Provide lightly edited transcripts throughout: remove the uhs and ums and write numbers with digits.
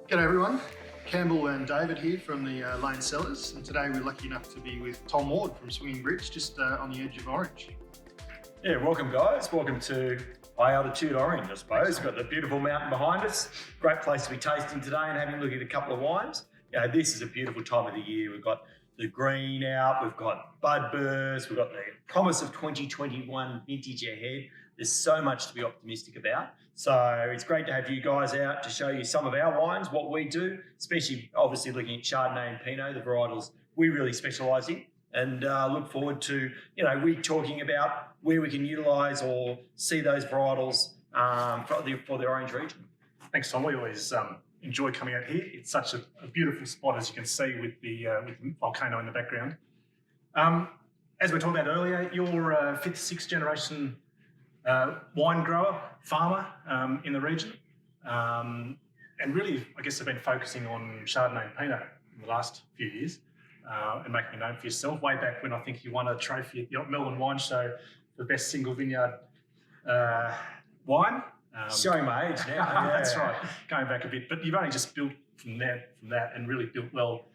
G'day everyone, Campbell and David here from the Lane Cellars, and today we're lucky enough to be with Tom Ward from Swinging Bridge, just on the edge of Orange. Yeah, welcome guys. Welcome to High Altitude Orange, I suppose. We've got the beautiful mountain behind us. Great place to be tasting today and having a look at a couple of wines. You know, this is a beautiful time of the year. We've got the green out, we've got bud burst, we've got the promise of 2021 vintage ahead. There's so much to be optimistic about. So it's great to have you guys out to show you some of our wines, what we do, especially obviously looking at Chardonnay and Pinot, the varietals we really specialise in. And look forward to, we talking about where we can utilise or see those varietals for the Orange region. Thanks, Tom. We always enjoy coming out here. It's such a beautiful spot, as you can see, with the volcano in the background. As we talked about earlier, you're a fifth, sixth generation wine grower, farmer in the region. And really, I guess, have been focusing on Chardonnay and Pinot in the last few years. And making a name for yourself, way back when I think you won a trophy at the Melbourne Wine Show for the best single vineyard wine. Showing my age now. Yeah. That's right, going back a bit. But you've only just built from that and really built well.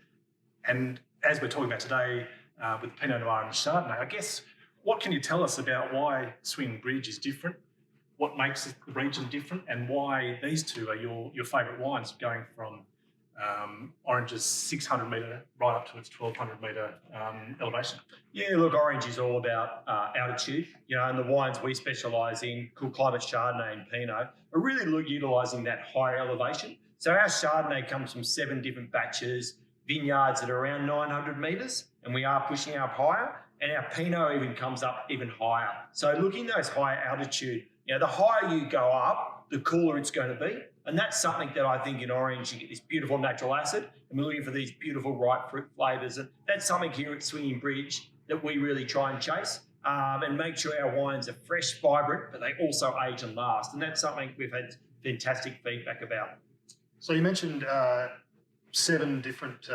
And as we're talking about today with Pinot Noir and Chardonnay, I guess, what can you tell us about why Swinging Bridge is different? What makes the region different, and why these two are your favourite wines, going from Orange's 600 metre right up to its 1200 metre elevation? Yeah, look, Orange is all about altitude, and the wines we specialise in, Cool Climate Chardonnay and Pinot, are really utilising that higher elevation. So our Chardonnay comes from 7 different batches, vineyards that are around 900 metres, and we are pushing up higher, and our Pinot even comes up even higher. So looking at those higher altitude, the higher you go up, the cooler it's going to be. And that's something that I think in Orange, you get this beautiful natural acid, and we're looking for these beautiful ripe fruit flavours. And that's something here at Swinging Bridge that we really try and chase and make sure our wines are fresh, vibrant, but they also age and last. And that's something we've had fantastic feedback about. So you mentioned 7 different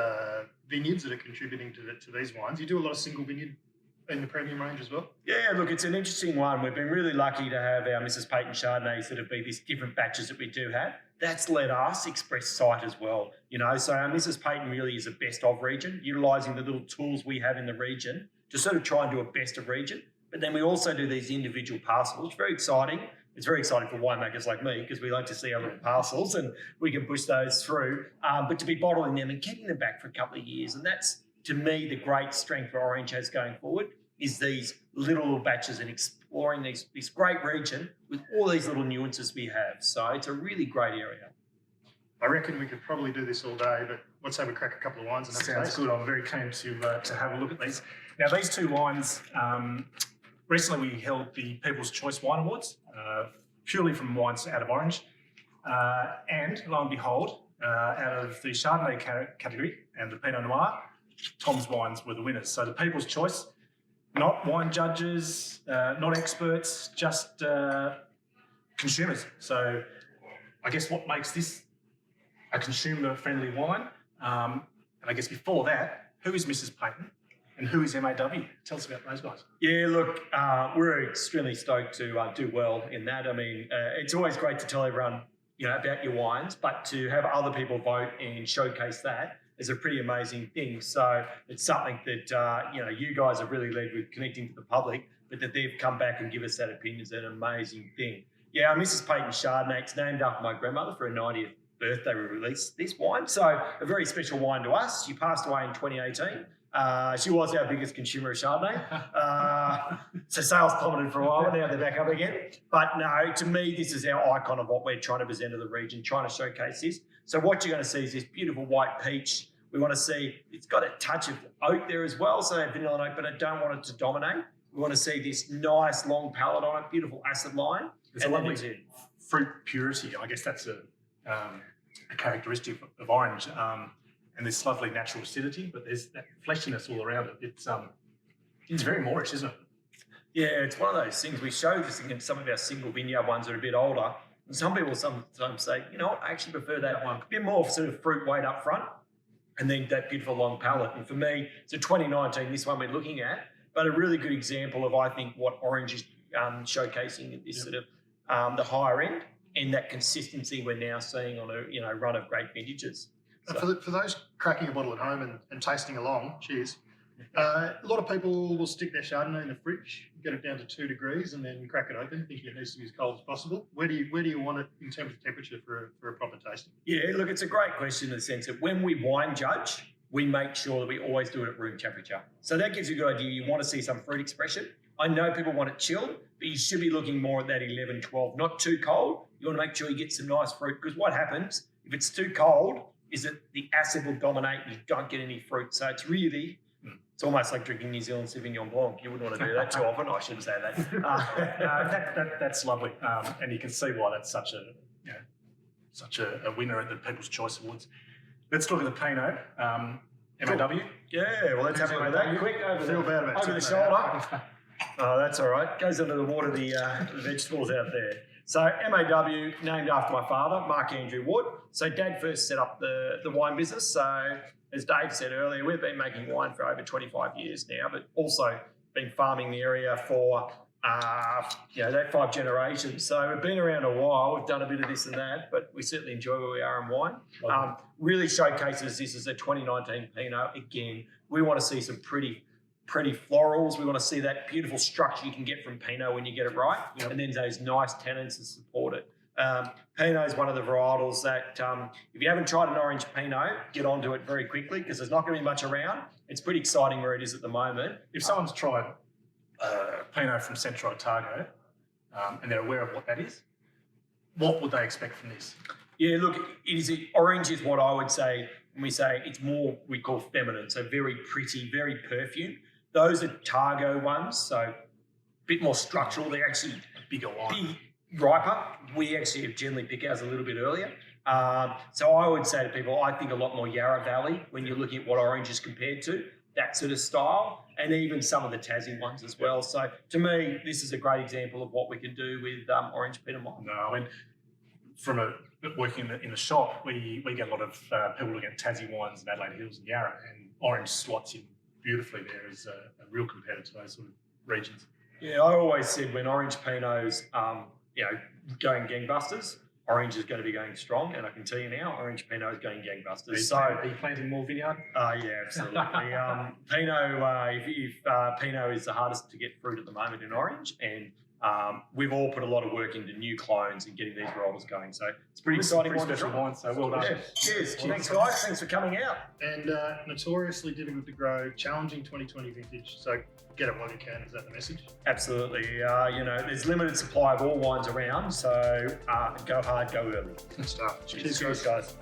vineyards that are contributing to these wines. You do a lot of single vineyard in the premium range as well? Yeah, look, it's an interesting one. We've been really lucky to have our Mrs. Peyton Chardonnays that have been these different batches that we do have. That's let us express sight as well. So our Mrs. Peyton really is a best of region, utilising the little tools we have in the region to sort of try and do a best of region. But then we also do these individual parcels. It's very exciting. It's very exciting for winemakers like me, because we like to see our little parcels and we can push those through. But to be bottling them and keeping them back for a couple of years, and that's, to me, the great strength for Orange has going forward, is these little batches and exploring this great region with all these little nuances we have. So it's a really great area. I reckon we could probably do this all day, but let's say we crack a couple of wines and have a Sounds taste. good. I'm very keen to have a look at these. Now, these two wines, recently we held the People's Choice Wine Awards, purely from wines out of Orange. And lo and behold, out of the Chardonnay category and the Pinot Noir, Tom's wines were the winners. So the People's Choice, not wine judges, not experts, just consumers. So I guess what makes this a consumer-friendly wine? And I guess before that, who is Mrs. Peyton and who is MAW? Tell us about those guys. Yeah, look, we're extremely stoked to do well in that. I mean, it's always great to tell everyone, about your wines, but to have other people vote and showcase that is a pretty amazing thing. So it's something that, you guys have really led with connecting to the public, but that they've come back and give us that opinion is an amazing thing. Yeah, Mrs. Peyton Chardonnay, it's named after my grandmother. For her 90th birthday, we released this wine. So a very special wine to us. She passed away in 2018. She was our biggest consumer of Chardonnay. So sales plummeted for a while, but now they're back up again. But no, to me, this is our icon of what we're trying to present to the region, trying to showcase this. So what you're going to see is this beautiful white peach. We want to see, it's got a touch of oak there as well, so vanilla and oak, but I don't want it to dominate. We want to see this nice long palate on it, beautiful acid line. It's a lovely fruit purity. I guess that's a characteristic of Orange. And this lovely natural acidity, but there's that fleshiness all around it. It's very Moorish, isn't it? Yeah, it's one of those things. We show this in some of our single vineyard ones that are a bit older. And some people sometimes say, I actually prefer that one. A bit more sort of fruit weight up front, and then that beautiful long palate. And for me, so 2019, this one we're looking at, but a really good example of, I think, what Orange is showcasing at this sort of the higher end. and that consistency we're now seeing on a run of great vintages. And So- for those cracking a bottle at home and tasting along, cheers. A lot of people will stick their Chardonnay in the fridge, get it down to 2 degrees, and then crack it open, thinking it needs to be as cold as possible. Where do you want it in terms of temperature for a proper tasting? Yeah, look, it's a great question in the sense that when we wine judge, we make sure that we always do it at room temperature. So that gives you a good idea. You want to see some fruit expression. I know people want it chilled, but you should be looking more at that 11, 12, not too cold. You want to make sure you get some nice fruit, because what happens if it's too cold is that the acid will dominate and you don't get any fruit. So it's really, it's almost like drinking New Zealand Sauvignon Blanc. You wouldn't want to do that too often. I shouldn't say that. That's lovely, and you can see why that's such a winner at the People's Choice Awards. Let's look at the Pinot, MAW. Yeah, well, let's have a look at that quick Feel bad about over the tipping that shoulder. Oh, that's all right. Goes under the water, the vegetables out there. So MAW, named after my father, Mark Andrew Wood. So Dad first set up the wine business. So as Dave said earlier, we've been making wine for over 25 years now, but also been farming the area for that 5 generations. So we've been around a while. We've done a bit of this and that, but we certainly enjoy where we are in wine. Really showcases this as a 2019 Pinot. Again, we want to see some pretty florals. We want to see that beautiful structure you can get from Pinot when you get it right, and then those nice tannins to support it. Pinot is one of the varietals that if you haven't tried an orange Pinot, get onto it very quickly, because there's not going to be much around. It's pretty exciting where it is at the moment. If someone's tried Pinot from Centro Otago and they're aware of what that is, what would they expect from this? Yeah, look, orange is what I would say when we say it's more, we call feminine, so very pretty, very perfumed. Those are Targo ones, so a bit more structural. They're actually Bigger wine. riper. We actually generally pick ours a little bit earlier. So I would say to people, I think a lot more Yarra Valley when you're looking at what orange is compared to, that sort of style, and even some of the Tassie ones as well. So to me, this is a great example of what we can do with orange Pinot Noir. No, I mean, from working in the shop, we get a lot of people looking at Tassie wines in Adelaide Hills and Yarra, and orange slots in beautifully there as a real competitor to those sort of regions. Yeah, I always said when orange Pinot's going gangbusters, orange is going to be going strong, and I can tell you now, orange Pinot is going gangbusters. Are you planting more vineyard? Yeah, absolutely. Pinot, if Pinot is the hardest to get fruit at the moment in orange, and we've all put a lot of work into new clones and getting these varietals going. So it's pretty exciting Pretty one to special try. wine, so well done. Yeah. Cheers. Thanks, guys. Thanks for coming out. And notoriously difficult to grow, challenging 2020 vintage. So get it while you can. Is that the message? Absolutely. There's limited supply of all wines around, so go hard, go early. Good stuff. Cheers, guys.